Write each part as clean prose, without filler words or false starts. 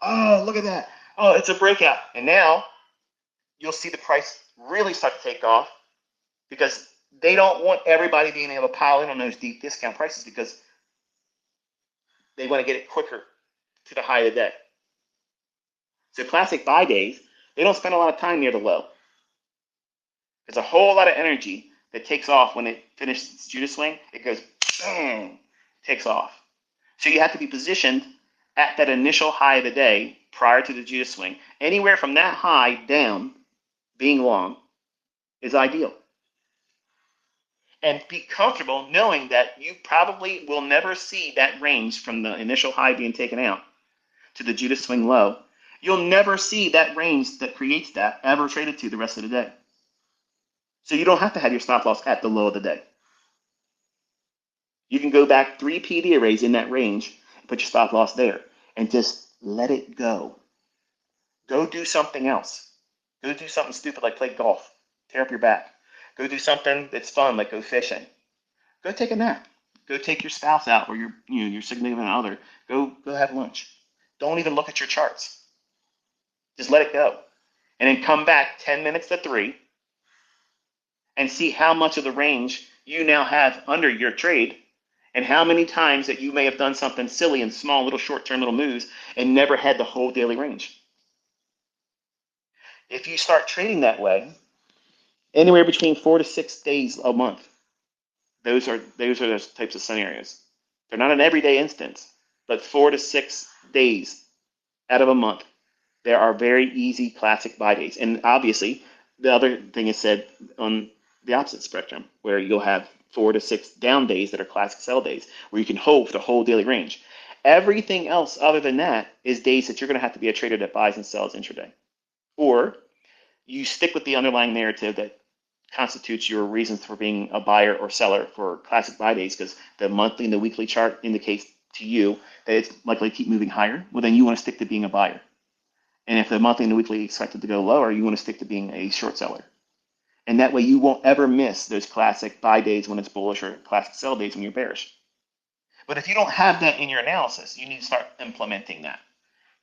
Oh, look at that. Oh, it's a breakout. And now you'll see the price really start to take off because they don't want everybody being able to pile in on those deep discount prices because they want to get it quicker to the high of the day. So classic buy days, they don't spend a lot of time near the low. There's a whole lot of energy that takes off when it finishes its Judas swing. It goes bang, takes off. So you have to be positioned at that initial high of the day prior to the Judas swing. Anywhere from that high down, being long, is ideal. And be comfortable knowing that you probably will never see that range from the initial high being taken out to the Judas swing low. You'll never see that range that creates that ever traded to the rest of the day. So you don't have to have your stop loss at the low of the day. You can go back 3 PD arrays in that range, put your stop loss there, and just let it go. Go do something else. Go do something stupid like play golf, tear up your back. Go do something that's fun like go fishing. Go take a nap. Go take your spouse out or your significant other. Go have lunch. Don't even look at your charts. Just let it go. And then come back 10 minutes to 3 and see how much of the range you now have under your trade and how many times that you may have done something silly and small little short-term little moves and never had the whole daily range. If you start trading that way, anywhere between 4 to 6 days a month, those are those types of scenarios. They're not an everyday instance, but 4 to 6 days out of a month, there are very easy classic buy days. And obviously, the other thing is said on the opposite spectrum, where you'll have 4 to 6 down days that are classic sell days, where you can hold for the whole daily range. Everything else other than that is days that you're going to have to be a trader that buys and sells intraday. Or you stick with the underlying narrative that constitutes your reasons for being a buyer or seller for classic buy days because the monthly and the weekly chart indicates to you that it's likely to keep moving higher. Well, then you want to stick to being a buyer. And if the monthly and the weekly expected to go lower, you want to stick to being a short seller. And that way you won't ever miss those classic buy days when it's bullish or classic sell days when you're bearish. But if you don't have that in your analysis, you need to start implementing that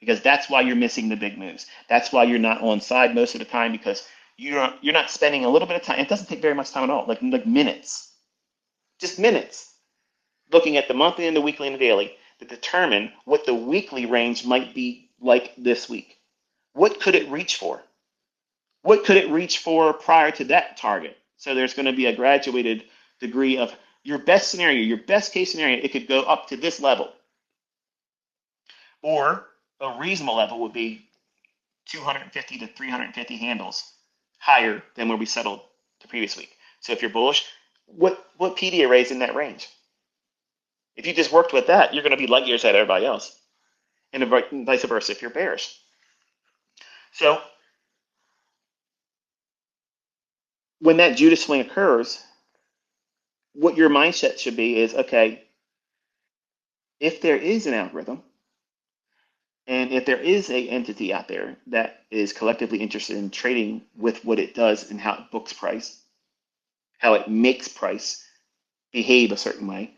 because that's why you're missing the big moves. That's why you're not on side most of the time because you're not spending a little bit of time. It doesn't take very much time at all, like minutes, just minutes, looking at the monthly and the weekly and the daily to determine what the weekly range might be like this week. What could it reach for? What could it reach for prior to that target? So there's going to be a graduated degree of your best scenario, your best case scenario. It could go up to this level. Or a reasonable level would be 250 to 350 handles higher than where we settled the previous week. So if you're bullish, what PD array is in that range? If you just worked with that, you're going to be light years ahead of everybody else. And vice versa if you're bearish. So when that Judas swing occurs, what your mindset should be is, okay, if there is an algorithm, and if there is a entity out there that is collectively interested in trading with what it does and how it books price, how it makes price behave a certain way,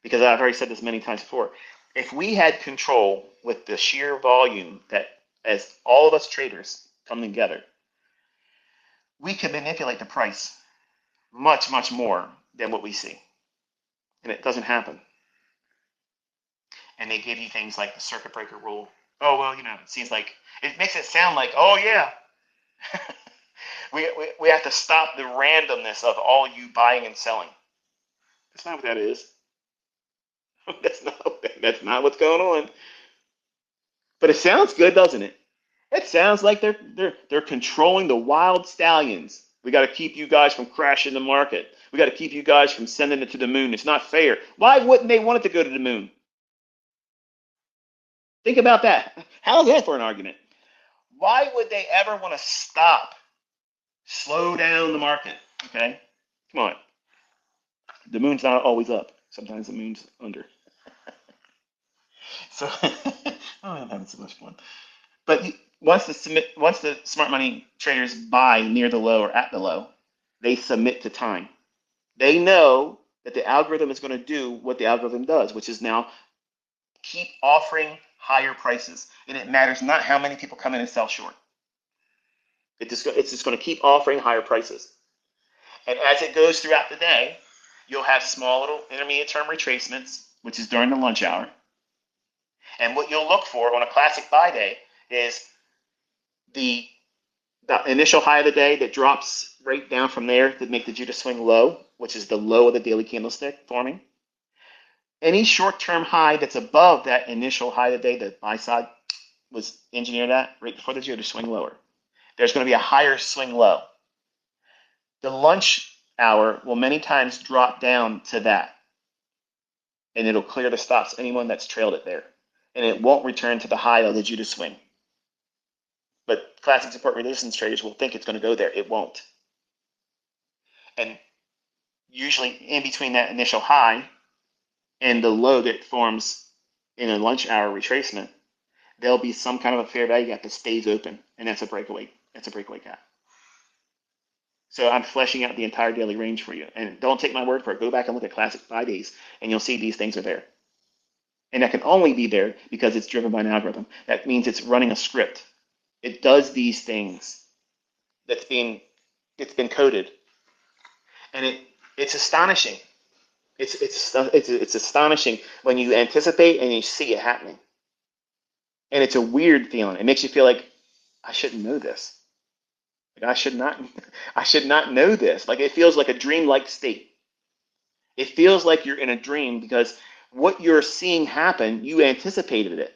because I've already said this many times before, if we had control with the sheer volume that as all of us traders come together, we could manipulate the price much, much more than what we see. And it doesn't happen. And they give you things like the circuit breaker rule. Oh, well, it seems like, it makes it sound like, oh, yeah. we have to stop the randomness of all you buying and selling. That's not what that is. That's not what's going on. But it sounds good, doesn't it? It sounds like they're controlling the wild stallions. We got to keep you guys from crashing the market. We got to keep you guys from sending it to the moon. It's not fair. Why wouldn't they want it to go to the moon? Think about that. How's that for an argument? Why would they ever want to slow down the market? Okay, come on. The moon's not always up. Sometimes the moon's under. So, I'm having so much fun. But once the smart money traders buy near the low or at the low, they submit to time. They know that the algorithm is going to do what the algorithm does, which is now keep offering higher prices. And it matters not how many people come in and sell short. It's just going to keep offering higher prices. And as it goes throughout the day, you'll have small little intermediate term retracements, which is during the lunch hour. And what you'll look for on a classic buy day is the initial high of the day that drops right down from there to make the Judah swing low, which is the low of the daily candlestick forming. Any short-term high that's above that initial high of the day, the buy side was engineered at right before the Judah swing lower. There's going to be a higher swing low. The lunch hour will many times drop down to that, and it'll clear the stops, anyone that's trailed it there. And it won't return to the high of the Judah swing. But classic support resistance traders will think it's going to go there. It won't. And usually in between that initial high and the low that forms in a lunch hour retracement, there'll be some kind of a fair value gap that stays open, and that's a breakaway. That's a breakaway gap. So I'm fleshing out the entire daily range for you. And don't take my word for it. Go back and look at classic 5 days, and you'll see these things are there. And that can only be there because it's driven by an algorithm. That means it's running a script. It does these things. It's been coded, and it's astonishing. It's astonishing when you anticipate and you see it happening. And it's a weird feeling. It makes you feel like I shouldn't know this. Like I should not know this. Like it feels like a dreamlike state. It feels like you're in a dream because what you're seeing happen, you anticipated it.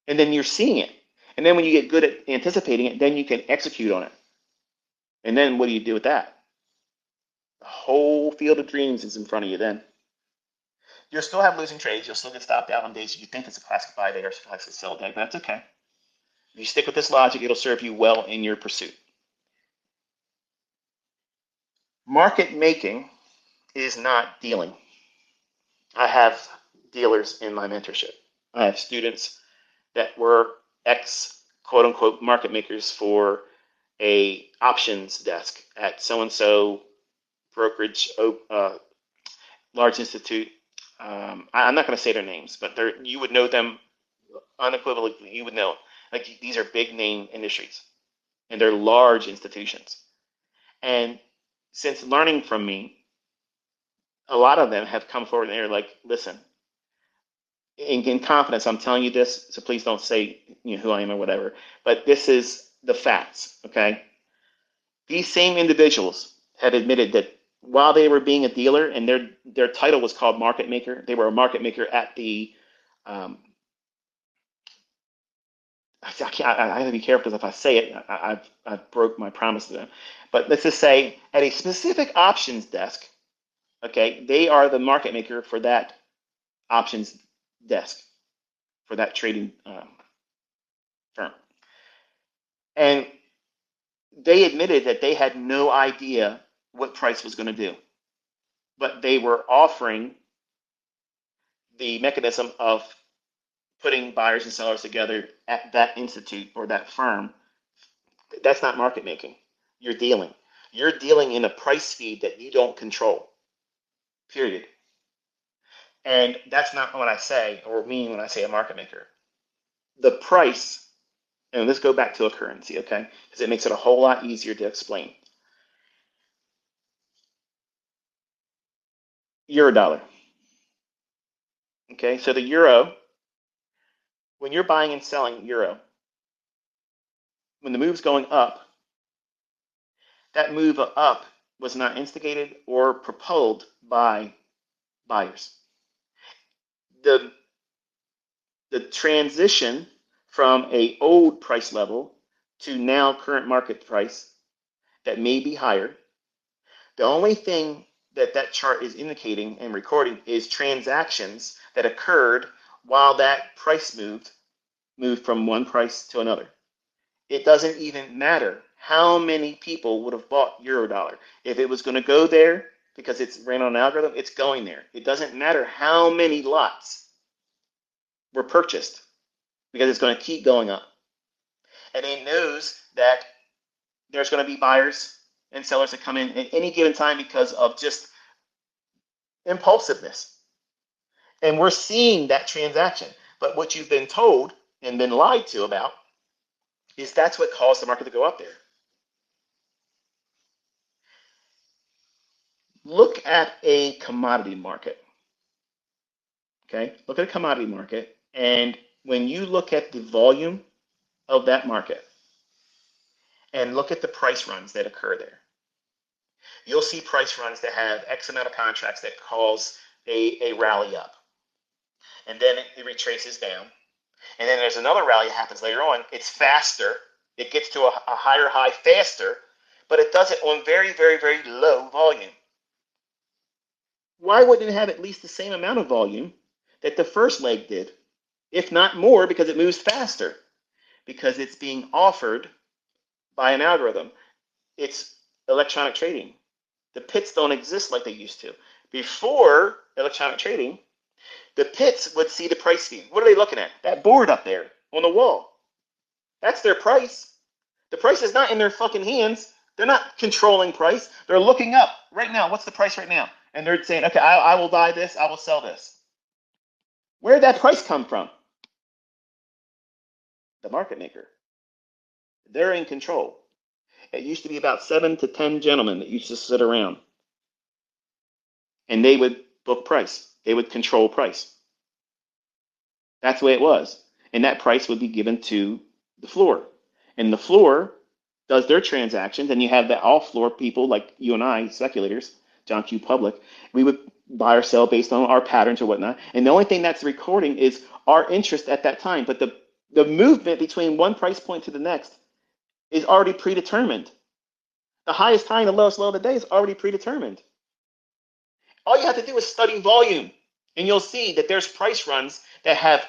And then you're seeing it. And then when you get good at anticipating it, then you can execute on it. And then what do you do with that? The whole field of dreams is in front of you then. You'll still have losing trades. You'll still get stopped out on days you think it's a classic buy day or a classic sell day, but that's okay. If you stick with this logic, it'll serve you well in your pursuit. Market making is not dealing. I have dealers in my mentorship. I have students that were ex quote unquote market makers for a options desk at so-and-so brokerage, large institute. I'm not going to say their names, but you would know them unequivocally. You would know, like, these are big name industries, and they're large institutions. And since learning from me, a lot of them have come forward and they're like, listen, in confidence, I'm telling you this, so please don't say who I am or whatever, but this is the facts, okay? These same individuals have admitted that while they were being a dealer and their title was called market maker, they were a market maker at the, I have to be careful because if I say it, I've broke my promise to them. But let's just say at a specific options desk, okay, they are the market maker for that options desk, for that trading firm. And they admitted that they had no idea what price was going to do, but they were offering the mechanism of putting buyers and sellers together at that institute or that firm. That's not market making. You're dealing. You're dealing in a price feed that you don't control, period. And that's not what I say or mean when I say a market maker. The price, and let's go back to a currency, okay? Because it makes it a whole lot easier to explain. Euro dollar. Okay, so the euro, when you're buying and selling euro, when the move's going up, that move up was not instigated or propelled by buyers. The transition from a old price level to now current market price that may be higher, the only thing that chart is indicating and recording is transactions that occurred while that price moved from one price to another. It doesn't even matter how many people would have bought Eurodollar. If it was going to go there because it's ran on an algorithm, it's going there. It doesn't matter how many lots were purchased because it's going to keep going up. And it knows that there's going to be buyers and sellers that come in at any given time because of just impulsiveness. And we're seeing that transaction. But what you've been told and been lied to about is that's what caused the market to go up there. Look at a commodity market. Okay, look at a commodity market, and when you look at the volume of that market and look at the price runs that occur there, you'll see price runs that have X amount of contracts that cause a rally up. And then it retraces down. And then there's another rally that happens later on. It's faster. It gets to a higher high faster, but it does it on very, very, very low volume. Why wouldn't it have at least the same amount of volume that the first leg did, if not more, because it moves faster? Because it's being offered by an algorithm. It's electronic trading. The pits don't exist like they used to. Before electronic trading, the pits would see the price feed. What are they looking at? That board up there on the wall. That's their price. The price is not in their fucking hands. They're not controlling price. They're looking up right now. What's the price right now? And they're saying, okay, I will buy this. I will sell this. Where did that price come from? The market maker. They're in control. It used to be about 7 to 10 gentlemen that used to sit around. And they would book price. They would control price. That's the way it was. And that price would be given to the floor. And the floor does their transactions, and you have the all floor people like you and I, speculators, John Q. Public. We would buy or sell based on our patterns or whatnot. And the only thing that's recording is our interest at that time. But the movement between one price point to the next is already predetermined. The highest high and the lowest low of the day is already predetermined. All you have to do is study volume, and you'll see that there's price runs that have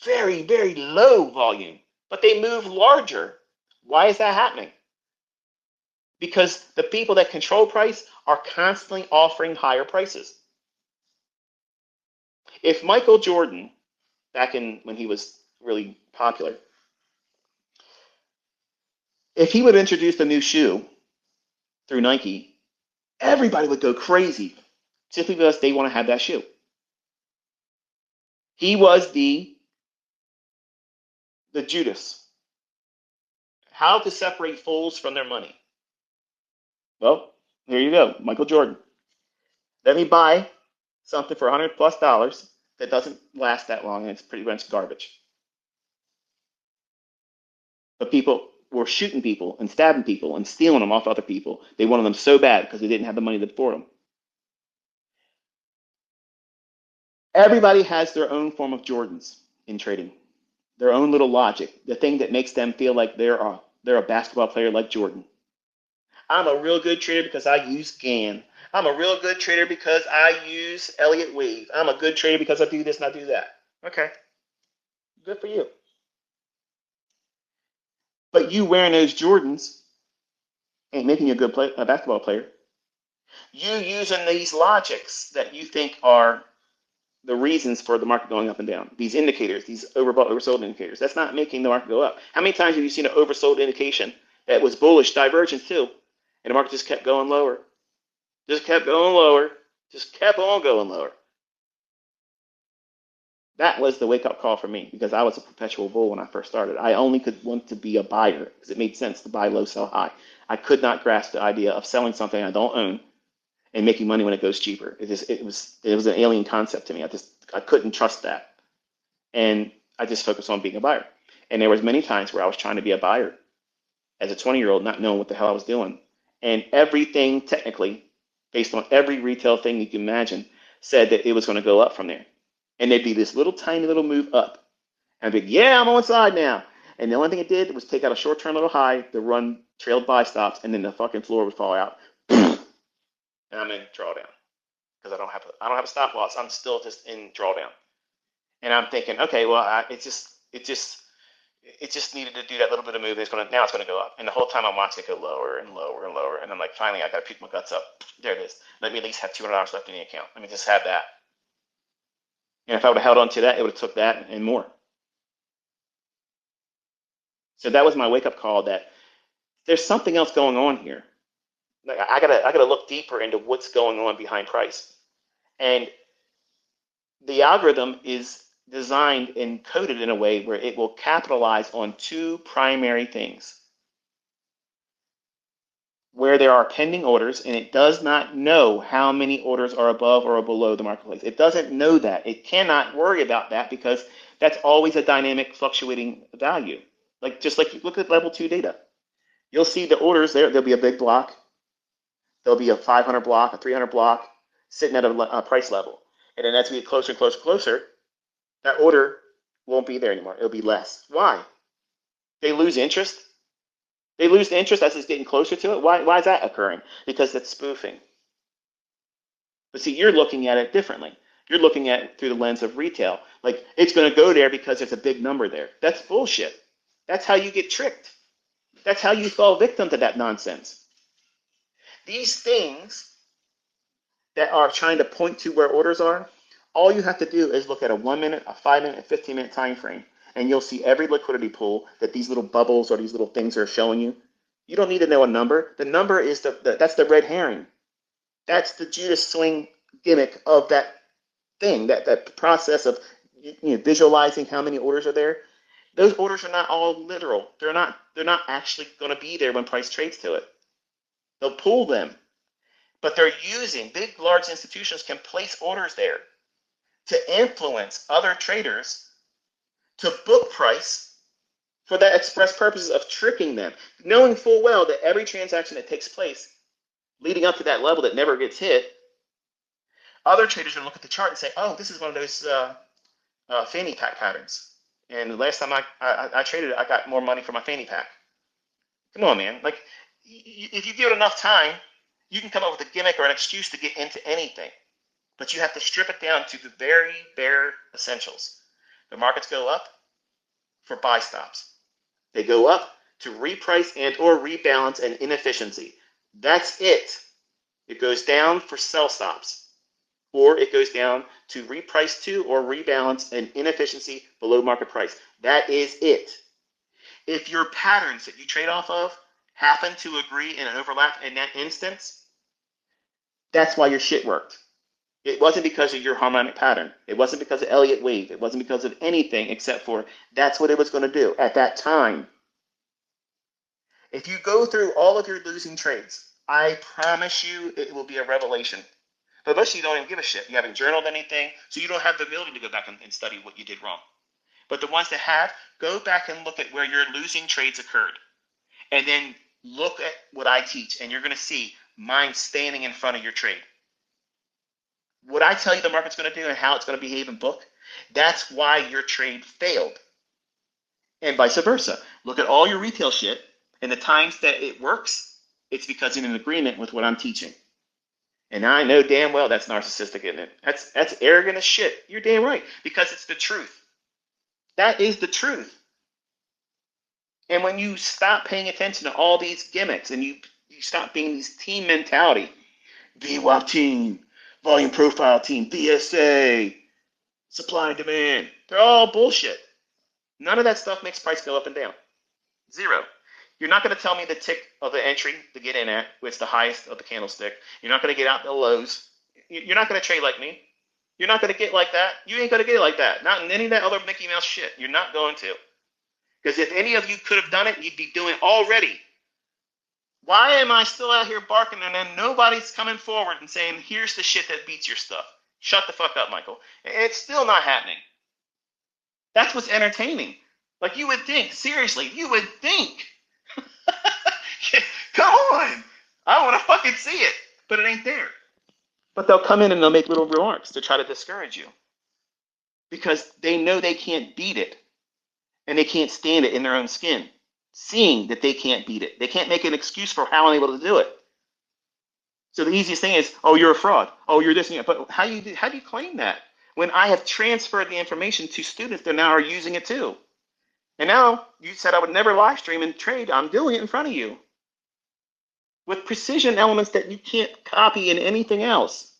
very, very low volume, but they move larger. Why is that happening? Because the people that control price are constantly offering higher prices. If Michael Jordan, back in when he was really popular, if he would introduce a new shoe through Nike, everybody would go crazy simply because they want to have that shoe. He was the Judas. How to separate fools from their money. Well, here you go, Michael Jordan. Let me buy something for $100+ that doesn't last that long, and it's pretty much garbage. But people were shooting people and stabbing people and stealing them off other people. They wanted them so bad because they didn't have the money to afford them. Everybody has their own form of Jordans in trading, their own little logic, the thing that makes them feel like they're a basketball player like Jordan. I'm a real good trader because I use GAN. I'm a real good trader because I use Elliott Wave. I'm a good trader because I do this and I do that. Okay, good for you. But you wearing those Jordans ain't making you a basketball player. You using these logics that you think are the reasons for the market going up and down. These indicators, these overbought, oversold indicators, that's not making the market go up. How many times have you seen an oversold indication that was bullish divergence too, and the market just kept going lower, just kept going lower, just kept on going lower? That was the wake-up call for me because I was a perpetual bull when I first started. I only could want to be a buyer because it made sense to buy low, sell high. I could not grasp the idea of selling something I don't own and making money when it goes cheaper. It was an alien concept to me. I couldn't trust that, and I just focused on being a buyer. And there was many times where I was trying to be a buyer as a 20-year-old, not knowing what the hell I was doing, and everything technically, based on every retail thing you can imagine, said that it was going to go up from there. And there'd be this little tiny little move up. And I'd be, yeah, I'm on side now. And the only thing it did was take out a short-term little high, the run trailed buy stops, and then the fucking floor would fall out. And I'm in drawdown because I don't have a stop loss. I'm still just in drawdown. And I'm thinking, okay, well, it just needed to do that little bit of move. Now it's gonna go up. And the whole time I'm watching it go lower and lower and lower. And I'm like, finally, I gotta pick my guts up. There it is. Let me at least have $200 left in the account. Let me just have that. And if I would have held on to that, it would have took that and more. So that was my wake-up call that there's something else going on here. Like I gotta look deeper into what's going on behind price. And the algorithm is designed and coded in a way where it will capitalize on two primary things. Where there are pending orders, and it does not know how many orders are above or below the marketplace. It doesn't know that. It cannot worry about that because that's always a dynamic fluctuating value. Like just like you look at level 2 data. You'll see the orders there. There'll be a big block. There'll be a 500 block, a 300 block sitting at a price level. And then as we get closer and closer and closer, that order won't be there anymore. It'll be less. Why? They lose interest. They lose the interest as it's getting closer to it. Why is that occurring? Because it's spoofing. But see, you're looking at it differently. You're looking at it through the lens of retail. Like, it's going to go there because there's a big number there. That's bullshit. That's how you get tricked. That's how you fall victim to that nonsense. These things that are trying to point to where orders are, all you have to do is look at a 1 minute, a 5 minute, a 15-minute time frame, and you'll see every liquidity pool that these little bubbles or these little things are showing you. You don't need to know a number. The number is that's the red herring. That's the Judas swing gimmick of that thing, that process of visualizing how many orders are there. Those orders are not all literal. They're not actually going to be there when price trades to it. They'll pull them. But they're using, big, large institutions can place orders there to influence other traders to book price for that express purposes of tricking them, knowing full well that every transaction that takes place leading up to that level that never gets hit, other traders are going to look at the chart and say, oh, this is one of those fanny pack patterns. And the last time I traded it, I got more money for my fanny pack. Come on, man. Like, if you give it enough time, you can come up with a gimmick or an excuse to get into anything. But you have to strip it down to the very bare essentials. The markets go up for buy stops. They go up to reprice and or rebalance and inefficiency. That's it. It goes down for sell stops. Or it goes down to reprice to or rebalance an inefficiency below market price. That is it. If your patterns that you trade off of happen to agree and overlap in that instance, that's why your shit worked. It wasn't because of your harmonic pattern. It wasn't because of Elliott wave. It wasn't because of anything except for that's what it was going to do at that time. If you go through all of your losing trades, I promise you it will be a revelation. But most of you don't even give a shit. You haven't journaled anything, so you don't have the ability to go back and study what you did wrong. But the ones that have, go back and look at where your losing trades occurred. And then look at what I teach, and you're going to see mine standing in front of your trade. What I tell you the market's going to do and how it's going to behave in book, that's why your trade failed. And vice versa. Look at all your retail shit, and the times that it works, it's because you're in agreement with what I'm teaching. And I know damn well that's narcissistic, isn't it? That's arrogant as shit. You're damn right, because it's the truth. That is the truth. And when you stop paying attention to all these gimmicks and you stop being this team mentality, VWAP team, volume profile team, VSA, supply and demand, they're all bullshit. None of that stuff makes price go up and down. Zero. You're not going to tell me the tick of the entry to get in at, which is the highest of the candlestick. You're not going to get out the lows. You're not going to trade like me. You're not going to get like that. You ain't going to get it like that. Not in any of that other Mickey Mouse shit. You're not going to. Because if any of you could have done it, you'd be doing it already. Why am I still out here barking and then nobody's coming forward and saying, here's the shit that beats your stuff? Shut the fuck up, Michael. It's still not happening. That's what's entertaining. Like, you would think, seriously, you would think. Come on. I want to fucking see it. But it ain't there. But they'll come in and they'll make little remarks to try to discourage you. Because they know they can't beat it. And they can't stand it in their own skin. Seeing that they can't beat it. They can't make an excuse for how I'm able to do it. So the easiest thing is, oh, you're a fraud. Oh, you're this and that. But how do you claim that? When I have transferred the information to students that now are using it too. And now you said I would never live stream and trade. I'm doing it in front of you. With precision elements that you can't copy in anything else.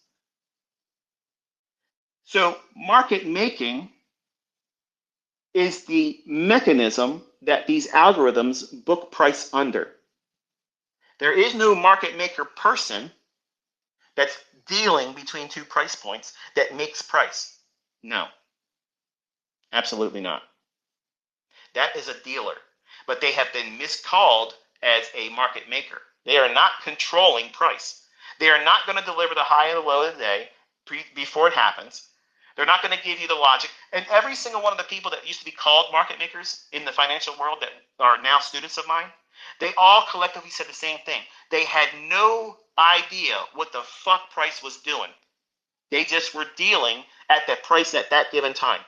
So market making is the mechanism that these algorithms book price under. There is no market maker person that's dealing between two price points that makes price. No. Absolutely not. That is a dealer, but they have been miscalled as a market maker. They are not controlling price. They are not going to deliver the high and the low of the day before it happens. They're not going to give you the logic. And every single one of the people that used to be called market makers in the financial world that are now students of mine, they all collectively said the same thing. They had no idea what the fuck price was doing. They just were dealing at that price at that given time.